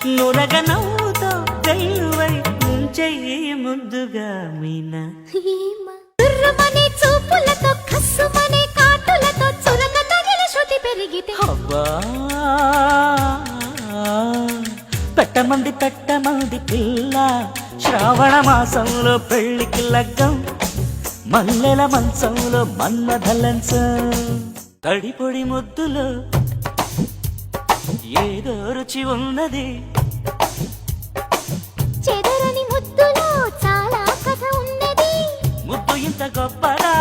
నురగ నవ్వుతో వెల్లువై ముంచెయ్యి ముద్దుగా మీనా దుర్రమనే చూపులతో కస్సుమనే కాటులతో చురక తగిలి శృతి పెరిగితే అబ్బా పెట్టమంది పిల్ల శ్రావణ మాసంలో పెళ్లికి లగ్గం మల్లెల మంచంలో మన్మథలంచం తడిపొడి ముద్దులో ఏదో రుచి ఉన్నది చెదరని ముద్దులో చాలా కథ ఉన్నది ముద్దు ఇంత గొప్పదా